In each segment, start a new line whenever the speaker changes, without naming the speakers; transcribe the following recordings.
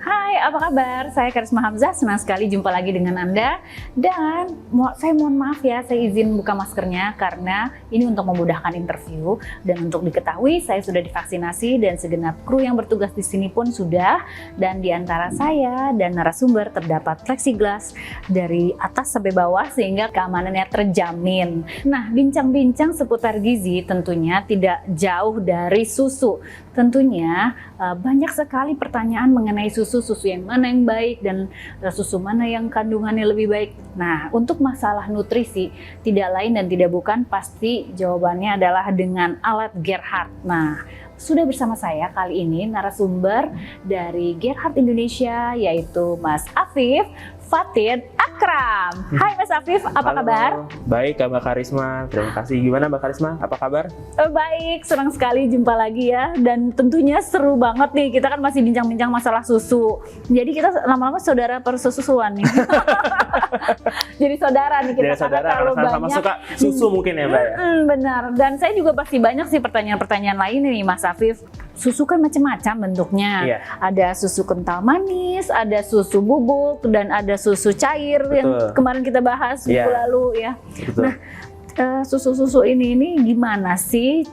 Hai, apa kabar? Saya Karisma Hamzah, senang sekali jumpa lagi dengan Anda. Dan saya mohon maaf ya, saya izin buka maskernya karena ini untuk memudahkan interview. Dan untuk diketahui, saya sudah divaksinasi dan segenap kru yang bertugas di sini pun sudah. Dan di antara saya dan narasumber terdapat plexiglass dari atas sampai bawah sehingga keamanannya terjamin. Nah, bincang-bincang seputar gizi tentunya tidak jauh dari susu. Tentunya banyak sekali pertanyaan mengenai susu yang mana yang baik dan susu mana yang kandungannya lebih baik. Nah, untuk masalah nutrisi tidak lain dan tidak bukan pasti jawabannya adalah dengan alat Gerhard. Nah, sudah bersama saya kali ini narasumber dari Gerhard Indonesia yaitu Mas Afif Fatid Akram. Hai Mas Afif, apa kabar?
Baik Mbak Karisma, terima kasih. Gimana Mbak Karisma, apa kabar?
Baik, senang sekali jumpa lagi ya. Dan tentunya seru banget nih, kita kan masih bincang-bincang masalah susu. Jadi kita lama-lama saudara persusuan nih. Jadi saudara nih kita,
saudara,
terlalu
sama
banyak.
suka susu mungkin ya Mbak ya?
Benar, dan saya juga pasti banyak sih pertanyaan-pertanyaan lain nih Mas Afif. Susu kan macam-macam bentuknya.
Iya.
Ada susu kental manis, ada susu bubuk, dan ada susu cair.
Betul.
Yang kemarin kita bahas minggu lalu ya.
Betul.
Nah, susu-susu ini gimana sih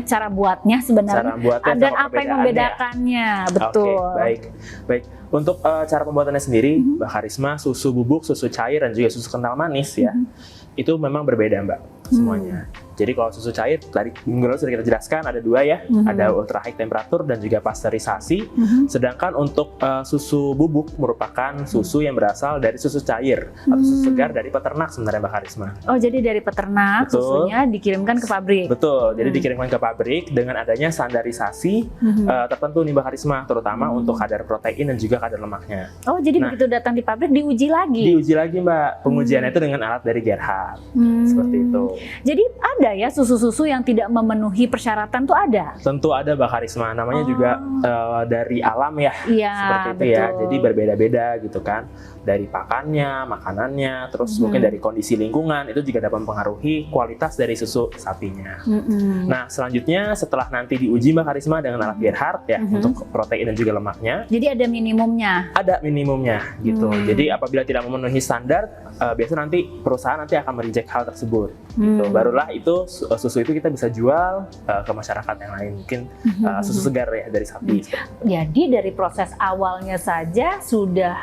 cara buatnya sebenarnya?
Cara buatnya
Dan apa yang membedakannya? Betul.
Oke, baik. Untuk cara pembuatannya sendiri, Mbak Karisma, susu bubuk, susu cair dan juga susu kental manis ya. Itu memang berbeda Mbak semuanya. Jadi kalau susu cair tadi minggu lalu sudah kita jelaskan ada dua ya, ada ultra high temperatur dan juga pasteurisasi. Sedangkan untuk susu bubuk merupakan susu yang berasal dari susu cair atau susu segar dari peternak sebenarnya Mbak Karisma.
Oh, jadi dari peternak. Betul. Susunya dikirimkan ke pabrik.
Betul, jadi dikirimkan ke pabrik dengan adanya standarisasi tertentu nih Mbak Karisma, terutama untuk kadar protein dan juga kadar lemaknya.
Oh, jadi begitu datang di pabrik diuji lagi?
Diuji lagi Mbak, pengujiannya itu dengan alat dari Gerhard, seperti itu.
Jadi ada ya susu-susu yang tidak memenuhi persyaratan tuh ada?
Tentu ada Mbak Karisma, namanya juga dari alam ya, seperti itu
betul.
ya. Jadi berbeda-beda gitu kan, dari pakannya, makanannya, terus mungkin dari kondisi lingkungan itu juga dapat mempengaruhi kualitas dari susu sapinya. Nah selanjutnya setelah nanti diuji Mbak Karisma dengan alat Gerhard ya untuk protein dan juga lemaknya.
Jadi ada minimumnya?
Ada minimumnya gitu. Jadi apabila tidak memenuhi standar, biasanya nanti perusahaan akan mereject hal tersebut. Gitu. Barulah itu susu itu kita bisa jual ke masyarakat yang lain, mungkin susu segar ya dari sapi.
Jadi dari proses awalnya saja sudah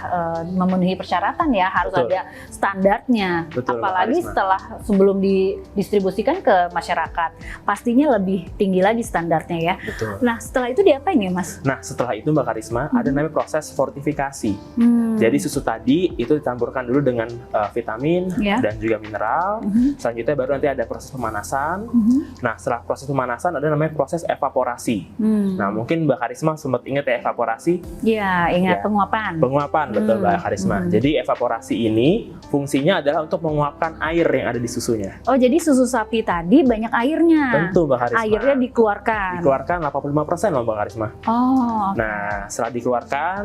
memenuhi persyaratan ya, harus ada standarnya.
Betul,
apalagi setelah sebelum didistribusikan ke masyarakat, pastinya lebih tinggi lagi standarnya ya.
Betul.
Nah setelah itu diapain ya Mas?
Nah setelah itu Mbak Karisma ada namanya proses fortifikasi. Jadi susu tadi itu dicampurkan dulu dengan vitamin dan juga mineral. Selanjutnya baru nanti ada proses pemanasan. Nah setelah proses pemanasan ada namanya proses evaporasi. Nah mungkin Mbak Karisma sempat ingat ya evaporasi?
Iya, ingat. Penguapan.
Penguapan, betul Mbak Karisma. Jadi evaporasi ini fungsinya adalah untuk menguapkan air yang ada di susunya.
Oh, jadi susu sapi tadi banyak airnya?
Tentu Mbak Karisma.
Airnya dikeluarkan?
Dikeluarkan 85% loh Mbak Karisma.
Oh.
Nah setelah dikeluarkan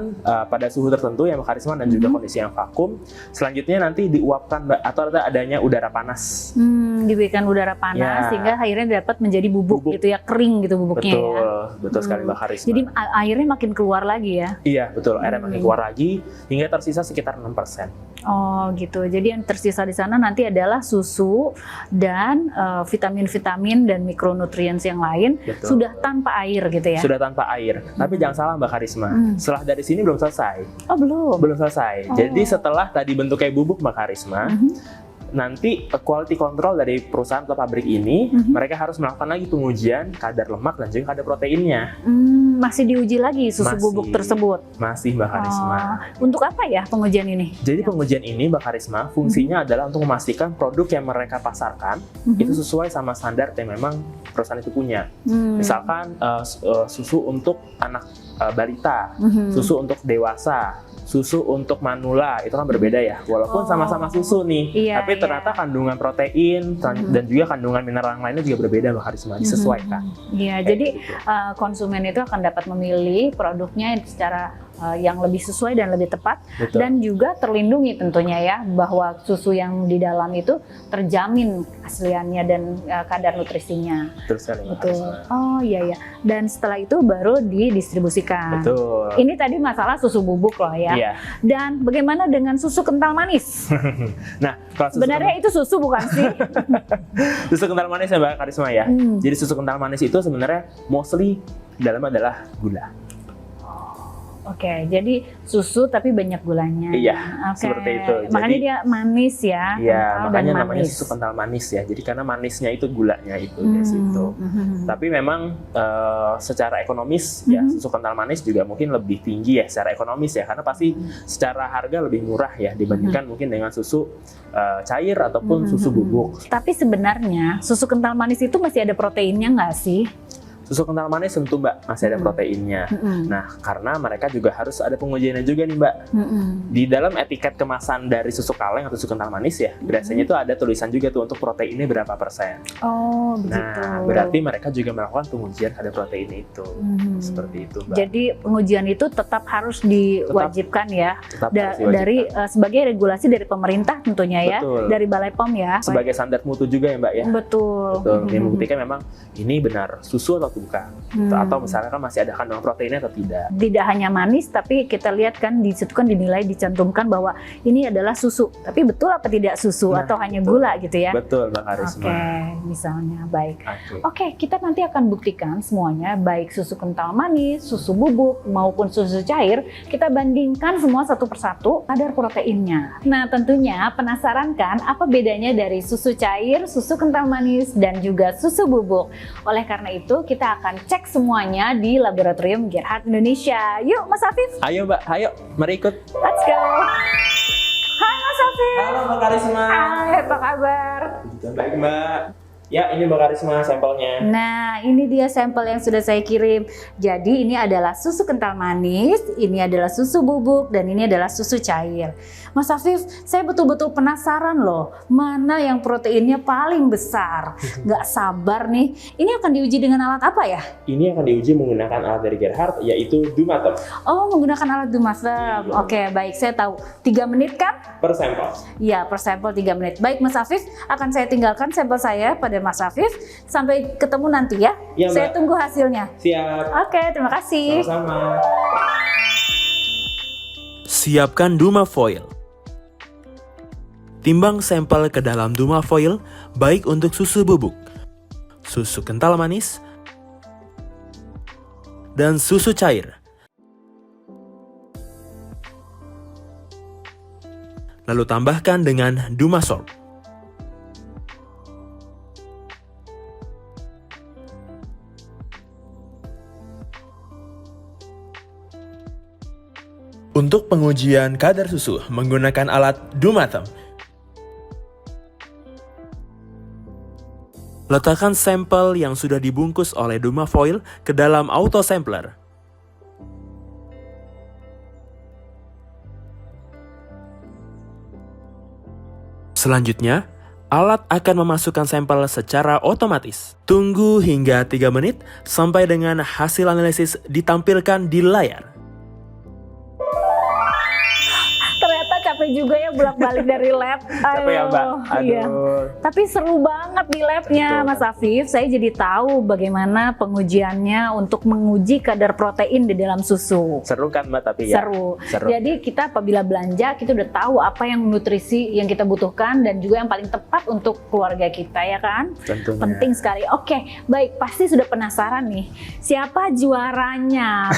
pada suhu tertentu ya Mbak Karisma dan juga kondisi yang vakum, selanjutnya nanti diuapkan atau adanya udara panas.
Diberikan udara panas sehingga airnya dapat menjadi bubuk gitu ya, kering gitu bubuknya.
Betul sekali Mbak Karisma.
Jadi airnya makin keluar lagi ya?
Iya betul, airnya makin keluar lagi hingga tersisa sekitar 6%.
Oh gitu, jadi yang tersisa di sana nanti adalah susu dan vitamin-vitamin dan mikronutrien yang lain. Sudah tanpa air gitu ya? Sudah
tanpa air, tapi jangan salah Mbak Karisma, setelah dari sini belum selesai.
Oh belum?
Belum selesai, jadi setelah tadi bentuk kayak bubuk Mbak Karisma, nanti quality control dari perusahaan atau pabrik ini, mereka harus melakukan lagi pengujian kadar lemak dan juga kadar proteinnya.
Masih diuji lagi susu bubuk tersebut?
Masih Mbak Karisma.
Untuk apa ya pengujian ini?
Jadi pengujian ini Mbak Karisma fungsinya adalah untuk memastikan produk yang mereka pasarkan itu sesuai sama standar yang memang perusahaan itu punya. Misalkan susu untuk anak balita, susu untuk dewasa, susu untuk manula, itu kan berbeda ya, walaupun sama-sama susu nih, tapi ternyata kandungan protein dan juga kandungan mineral yang lainnya juga berbeda Mbak Karisma, disesuaikan.
Iya, jadi konsumen itu akan dapat memilih produknya secara yang lebih sesuai dan lebih tepat.
Betul.
Dan juga terlindungi tentunya ya, bahwa susu yang di dalam itu terjamin asliannya dan kadar nutrisinya.
Betul sekali, Mbak
Betul.
Karisma.
Oh iya. Dan setelah itu baru didistribusikan.
Betul.
Ini tadi masalah susu bubuk loh ya.
Iya.
Dan bagaimana dengan susu kental manis?
Nah, kalau susu
Sebenarnya itu susu bukan sih?
susu kental manis ya Mbak Karisma ya. Jadi susu kental manis itu sebenarnya mostly dalamnya adalah gula.
Oke, jadi susu tapi banyak gulanya.
Iya,
Oke.
seperti itu.
Makanya
Jadi-
dia manis ya.
Iya,
kental
makanya
dan
namanya
manis.
susu kental manis ya. Jadi karena manisnya itu gulanya itu di situ. Tapi memang secara ekonomis ya susu kental manis juga mungkin lebih tinggi ya secara ekonomis ya, karena pasti secara harga lebih murah ya dibandingkan mungkin dengan susu cair ataupun susu bubuk.
Tapi sebenarnya susu kental manis itu masih ada proteinnya nggak sih?
Susu kental manis tentu Mbak masih ada proteinnya. Nah, karena mereka juga harus ada pengujiannya juga nih Mbak. Di dalam etiket kemasan dari susu kaleng atau susu kental manis ya, biasanya itu ada tulisan juga tuh untuk proteinnya berapa persen.
Oh, begitu.
Nah, berarti mereka juga melakukan pengujian kadar protein itu. Seperti itu Mbak.
Jadi pengujian itu tetap harus diwajibkan ya.
Tetap harus diwajibkan.
Dari sebagai regulasi dari pemerintah tentunya ya,
Betul.
dari Balai POM ya.
Sebagai standar mutu juga ya Mbak ya.
Betul.
Betul, yang membuktikan memang ini benar susu atau bukan. Atau misalnya kan masih ada kandungan proteinnya atau tidak.
Tidak hanya manis, tapi kita lihat kan di situ kan dinilai dicantumkan bahwa ini adalah susu. Tapi betul apa tidak susu
Nah,
atau hanya
betul.
gula gitu ya?
Betul Mbak
Oke,
Karisma.
misalnya baik.
Oke.
Oke, kita nanti akan buktikan semuanya, baik susu kental manis, susu bubuk, maupun susu cair. Kita bandingkan semua satu persatu kadar proteinnya. Nah, tentunya penasaran kan apa bedanya dari susu cair, susu kental manis, dan juga susu bubuk. Oleh karena itu, kita akan cek semuanya di Laboratorium Gerhard Indonesia. Yuk, Mas Afif,
Ayo Mbak, ayo mari ikut.
let's go! Hai Mas Afif!
Halo Mbak Karisma.
Hai, apa kabar?
Baik Mbak. Ya, ini Mbak Karisma sampelnya.
Nah, ini dia sampel yang sudah saya kirim. Jadi ini adalah susu kental manis, ini adalah susu bubuk, dan ini adalah susu cair. Mas Afif, saya betul-betul penasaran loh, mana yang proteinnya paling besar. Nggak sabar nih. Ini akan diuji dengan alat apa ya?
Ini akan diuji menggunakan alat dari Gerhard, yaitu Dumatem
Oh, menggunakan alat Dumatem. Oke, baik, saya tahu. 3 menit kan?
per sampel.
Iya, per sampel 3 menit. Baik, Mas Afif, akan saya tinggalkan sampel saya pada Mas Afif. Sampai ketemu nanti ya.
Iya, Mbak.
Saya tunggu hasilnya.
Siap.
Oke, terima kasih.
Sama-sama.
Siapkan Duma Foil. Timbang sampel ke dalam Duma Foil baik untuk susu bubuk, susu kental manis, dan susu cair. Lalu tambahkan dengan Duma Sorb. Untuk pengujian kadar susu menggunakan alat Dumatem. Letakkan sampel yang sudah dibungkus oleh Duma Foil ke dalam auto sampler. Selanjutnya, alat akan memasukkan sampel secara otomatis. Tunggu hingga 3 menit sampai dengan hasil analisis ditampilkan di layar.
Ternyata capek juga ya bolak-balik dari lab.
Capek ya Mbak?
Iya.
Aduh.
Tapi seru banget di labnya,
Betul.
Mas Afif. Saya jadi tahu bagaimana pengujiannya untuk menguji kadar protein di dalam susu.
Seru kan Mbak tapi ya?
Seru.
Seru.
Jadi kita apabila belanja, kita udah tahu apa yang nutrisi yang kita butuhkan dan juga yang paling tepat untuk keluarga kita, ya kan?
Tentunya.
Penting sekali. Oke, baik. Pasti sudah penasaran nih, siapa juaranya?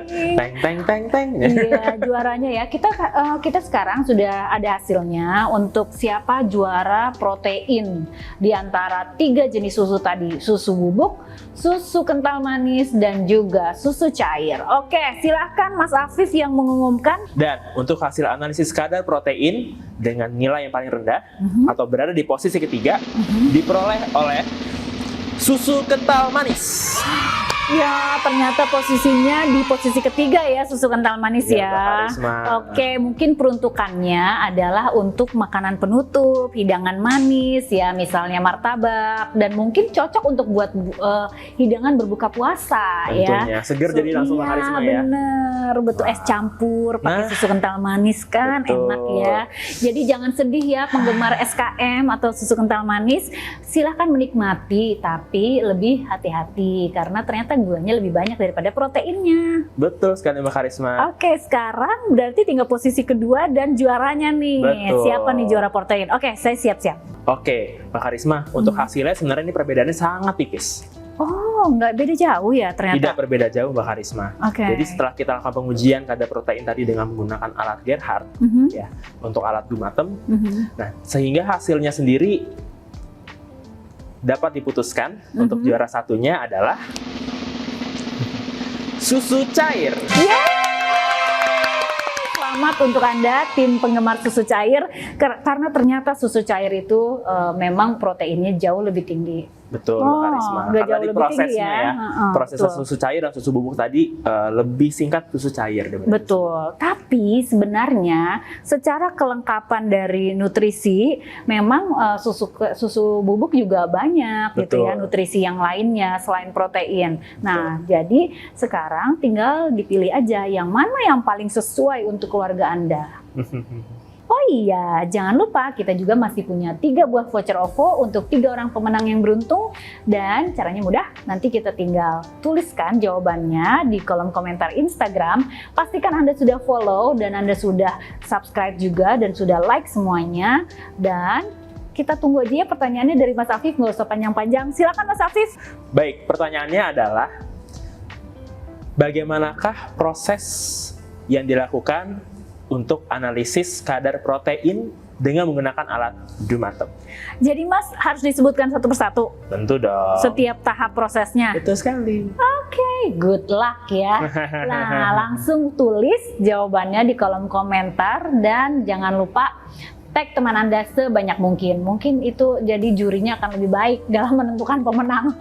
Teng teng teng teng.
Iya, juaranya ya. Kita sekarang sudah ada hasilnya untuk siapa juara protein di antara 3 jenis susu tadi, susu bubuk, susu kental manis, dan juga susu cair. Oke, silahkan Mas Afif yang mengumumkan.
Dan untuk hasil analisis kadar protein dengan nilai yang paling rendah atau berada di posisi ketiga diperoleh oleh susu kental manis.
Ya, ternyata posisinya di posisi ketiga ya susu kental manis
Iya,
ya.
Mbak Karisma.
Oke, mungkin peruntukannya adalah untuk makanan penutup, hidangan manis ya, misalnya martabak, dan mungkin cocok untuk buat hidangan berbuka puasa ya.
Tentunya seger jadi langsung Mbak Karisma ya.
Bener, betul. Es campur pakai susu kental manis kan
betul.
enak ya. Jadi jangan sedih ya penggemar SKM atau susu kental manis, silahkan menikmati tapi lebih hati-hati karena ternyata gulanya lebih banyak daripada proteinnya.
Betul sekali Mbak Karisma.
Oke, sekarang berarti tinggal posisi kedua dan juaranya nih.
Betul.
Siapa nih juara protein? Oke, saya siap-siap.
Oke, Mbak Karisma, untuk hasilnya sebenarnya ini perbedaannya sangat tipis.
Oh, nggak beda jauh ya ternyata.
Tidak berbeda jauh Mbak Karisma.
Oke.
Jadi setelah kita lakukan pengujian kadar protein tadi dengan menggunakan alat Gerhard,
Mhm,
ya, untuk alat Dumatem,
mhm.
nah sehingga hasilnya sendiri dapat diputuskan untuk juara satunya adalah susu cair.
Selamat untuk Anda tim penggemar susu cair karena ternyata susu cair itu memang proteinnya jauh lebih tinggi.
Betul, Mbak Karisma.
nggak
Karena
jauh
di
lebih tinggi
prosesnya
ya.
ya, proses
betul.
susu cair dan susu bubuk tadi lebih singkat susu cair.
Betul, tapi sebenarnya secara kelengkapan dari nutrisi memang susu bubuk juga banyak gitu ya,
Betul.
nutrisi yang lainnya selain protein. Nah, jadi sekarang tinggal dipilih aja yang mana yang paling sesuai untuk keluarga Anda. Oh iya, jangan lupa kita juga masih punya 3 buah voucher OVO untuk 3 orang pemenang yang beruntung. Dan caranya mudah, nanti kita tinggal tuliskan jawabannya di kolom komentar Instagram. Pastikan Anda sudah follow dan Anda sudah subscribe juga dan sudah like semuanya. Dan kita tunggu aja ya pertanyaannya dari Mas Afif, nggak usah panjang-panjang. Silakan Mas Afif.
Baik, pertanyaannya adalah bagaimanakah proses yang dilakukan untuk analisis kadar protein dengan menggunakan alat Dumatem?
Jadi Mas harus disebutkan satu persatu
Tentu dong.
setiap tahap prosesnya.
Betul sekali.
Oke, good luck ya. Nah, langsung tulis jawabannya di kolom komentar dan jangan lupa tag teman Anda sebanyak mungkin. Mungkin itu jadi jurinya akan lebih baik dalam menentukan pemenang.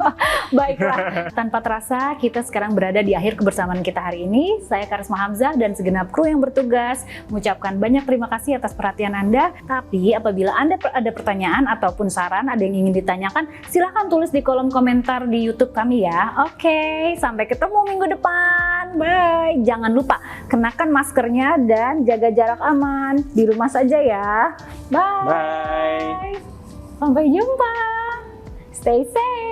Baiklah, tanpa terasa kita sekarang berada di akhir kebersamaan kita hari ini. Saya Karisma Hamzah dan segenap kru yang bertugas mengucapkan banyak terima kasih atas perhatian Anda. Tapi apabila Anda ada pertanyaan ataupun saran, ada yang ingin ditanyakan, silahkan tulis di kolom komentar di YouTube kami ya. Oke, sampai ketemu minggu depan. Bye. Jangan lupa kenakan maskernya dan jaga jarak aman. Di rumah saja ya. Bye.
Bye.
Sampai jumpa. Stay safe.